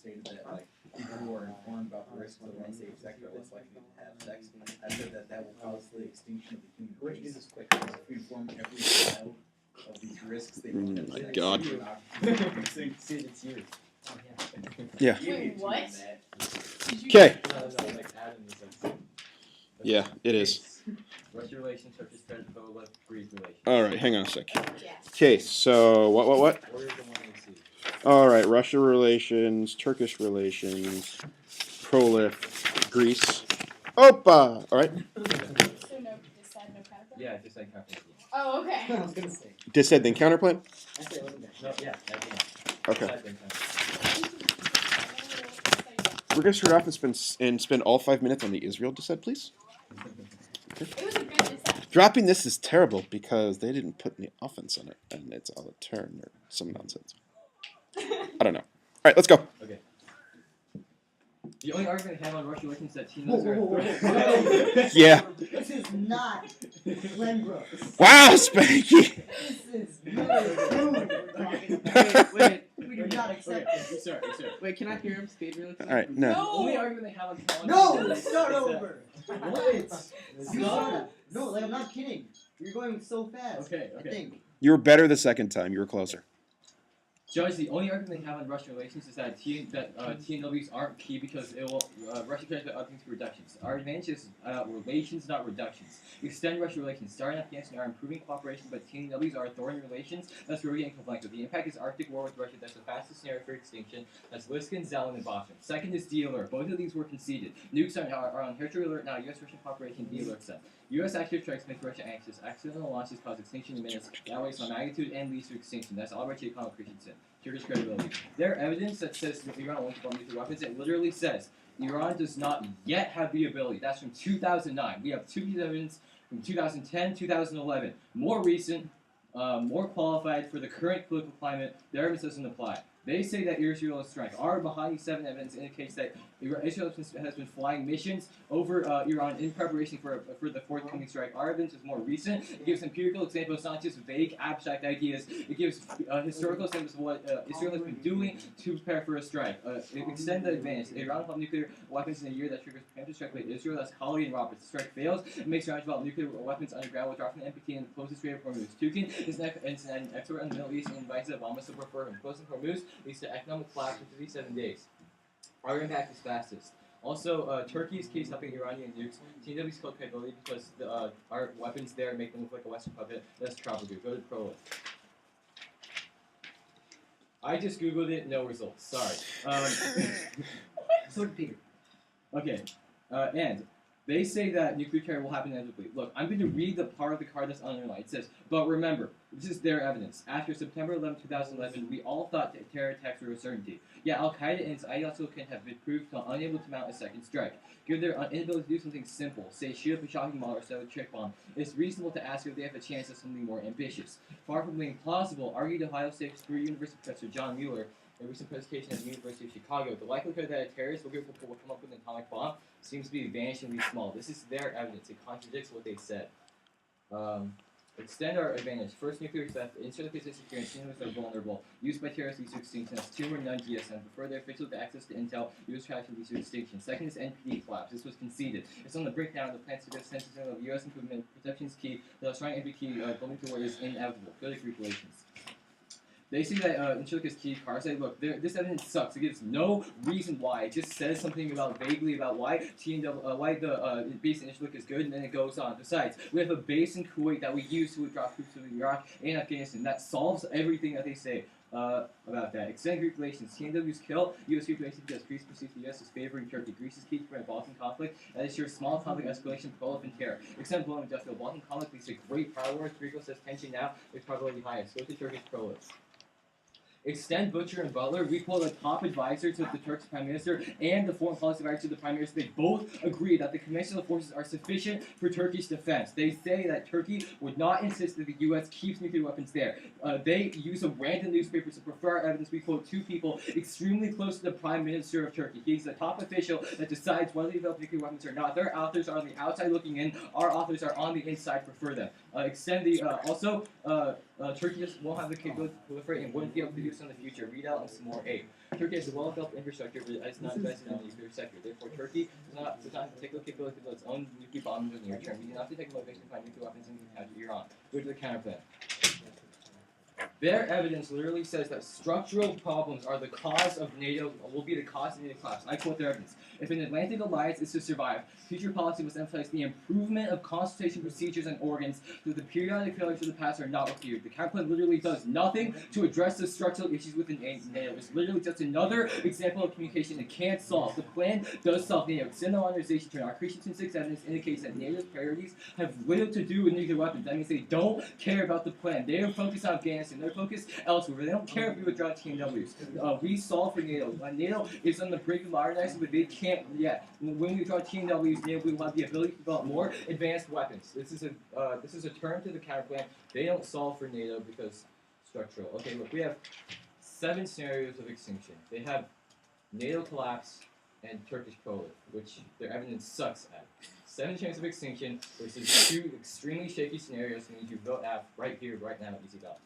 stated that like people who are informed about the risks of unsafe sex are less likely to have sex. I said that will cause the extinction of the human race. If we inform every child of these risks, they won't have sex. My God. Yeah. Wait, what? Okay. No, Yeah, it is. Russia relations, Turkish Federal Greek relations. All right, hang on a sec. Yes. Okay, so what? Order the one we see. All right, Russia relations, Turkish relations, prolif, Greece. Opa! All right. So no, just said no counterpoint? Yeah, just like halfway. Oh, okay. I was gonna say. Dissed then counterpoint? I said it wasn't there. No, yeah, that's enough. Okay. We're gonna start off and spend all 5 minutes on the Israel dissent, please. It was a good dissent. Dropping this is terrible because they didn't put any offense on it, and it's all a turn or some nonsense. I don't know. All right, let's go. Okay. The only argument I have on Russia relations is that Teen Whoa, Lips are. whoa, whoa, whoa. Yeah. This is not Glenn Brooks. Wow, Spanky. This is really rude. Wait, We do not accept this. Sorry. wait, can I hear him speed really quick? All right, no. The only argument they have on Teen No, Lips let's is start that- over. What? You started. No, like I'm not kidding. You're going so fast. Okay. I think. You were better the second time. You were closer. Judge, the only argument they have on Russian relations is that TNWs aren't key because it will Russia cares about other things for reductions. Our advantage is relations, not reductions. Extend Russian relations. Starting Afghanistan are improving cooperation, but TNWs are thorny relations. That's where we're getting conflicted. The impact is Arctic war with Russia. That's the fastest scenario for extinction. That's Liskin, Zalin, and Boston. Second is D-alert. Both of these were conceded. Nukes are on territory alert now. U.S.-Russian cooperation D-alert set. U.S. active strikes make Russia anxious. Accidental launches cause extinction in minutes. That weighs on magnitude and leads to extinction. That's all Russia economic Christensen. Turkish credibility. Their evidence that says Iran won't bomb nuclear weapons, it literally says Iran does not yet have the ability. That's from 2009. We have two pieces of evidence from 2010, 2011. More recent, more qualified for the current political climate. Their evidence doesn't apply. They say that Israel is strength. Our Bahani 7 evidence indicates that Israel has been flying missions over Iran in preparation for the forthcoming strike. Our evidence is more recent. It gives empirical examples, not just vague, abstract ideas. It gives historical examples of what Israel has been doing to prepare for a strike. Extend the advance. Iran will have nuclear weapons in a year that triggers preemptive strike by Israel. That's Colley and Roberts. The strike fails. It makes Iran develop nuclear weapons underground with dropping the NPT in the closest Strait of Hormuz. Tukin is an expert in the Middle East and invites Obama support for him. Closing Hormuz leads to economic collapse in 57 days. Our impact is fastest. Also, Turkey is keeps helping Iranian nukes. TW's called credibility because our weapons there make them look like a Western puppet. That's travel group. Go to Prolif. I just Googled it, no results. Sorry. So did Peter. Okay. And they say that nuclear terror will happen inevitably. Look, I'm going to read the part of the card that's underlined. It says, but remember, this is their evidence. After September 11, 2011, we all thought that terror attacks were a certainty. Yet Al-Qaeda and its ideological can have been proved unable to mount a second strike. Given their inability to do something simple, say shoot up a shocking mall or set a trick bomb, it's reasonable to ask if they have a chance of something more ambitious. Far from being plausible, argued Ohio State Superior University professor John Mueller in a recent presentation at the University of Chicago, the likelihood that a terrorist will come up with an atomic bomb seems to be vanishingly small. This is their evidence. It contradicts what they said. Extend our advantage. First, nuclear theft. Insert the physics experience. Teams are vulnerable. Used by terrorists leads to extinction. That's 2 or none GSM. Prefer their official access to intel. U.S. traction leads to extinction. Second is NPD collapse. This was conceded. It's on the breakdown of the plans to get senses of U.S. improvement. Protection is key. Without strong NPD, going to war is inevitable. Go to Greek relations. They say that Incirlik is key. Carr said, look, this evidence sucks. It gives no reason why. It just says something vaguely about why why the base in Incirlik is good, and then it goes on. Besides, we have a base in Kuwait that we use to withdraw troops to Iraq and Afghanistan. That solves everything that they say about that. Extend Greek relations. TNW's kill U.S. Greek relations because Greece perceives the U.S. as favoring Turkey. Greece is key to prevent Balkan conflict and ensures small conflict escalation, prolif, and terror. Extend blow industrial Balkan conflict leads to great power wars. Greco says tension now is probably highest. Go to Turkish prolif. Extend Butcher and Butler. We pulled a top advisor to the Turkish Prime Minister and the foreign policy advisor to the Prime Minister. They both agree that the conventional forces are sufficient for Turkish defense. They say that Turkey would not insist that the U.S. keeps nuclear weapons there. They use a random newspaper to prefer our evidence. We quote 2 people extremely close to the Prime Minister of Turkey. He's the top official that decides whether to develop nuclear weapons or not. Their authors are on the outside looking in. Our authors are on the inside, prefer them. Extend the Turkey just won't have the capability to proliferate and wouldn't be able to do so in the future. Read out and some more A. Turkey has a well-developed infrastructure, but it's not invested in the nuclear sector. Therefore, Turkey does not have the technical capability to build its own nuclear bombs in the near term. We do not have to take motivation to find nuclear weapons in the country Iran. Go to the counter plan. Their evidence literally says that structural problems are the cause of NATO, will be the cause of NATO collapse. I quote their evidence. If an Atlantic alliance is to survive, future policy must emphasize the improvement of consultation procedures and organs so that the periodic failures of the past are not repeated. The counterplan literally does nothing to address the structural issues within NATO. It's literally just another example of communication it can't solve. The plan does solve NATO. Extend the modernization turn. Our Christian 6 evidence indicates that NATO's priorities have little to do with nuclear weapons. That means they don't care about the plan. They are focused on Afghanistan. They're focused elsewhere. They don't care if we withdraw TNWs. We solve for NATO. NATO is on the brink of modernizing, but they can't yet. When we withdraw TNWs, NATO will have the ability to develop more advanced weapons. This is a term to the counterplan. They don't solve for NATO because structural. Okay, look, we have 7 scenarios of extinction. They have NATO collapse and Turkish prolif, which their evidence sucks at. 7 chances of extinction versus 2 extremely shaky scenarios. We need to vote F right here, right now, easy vote.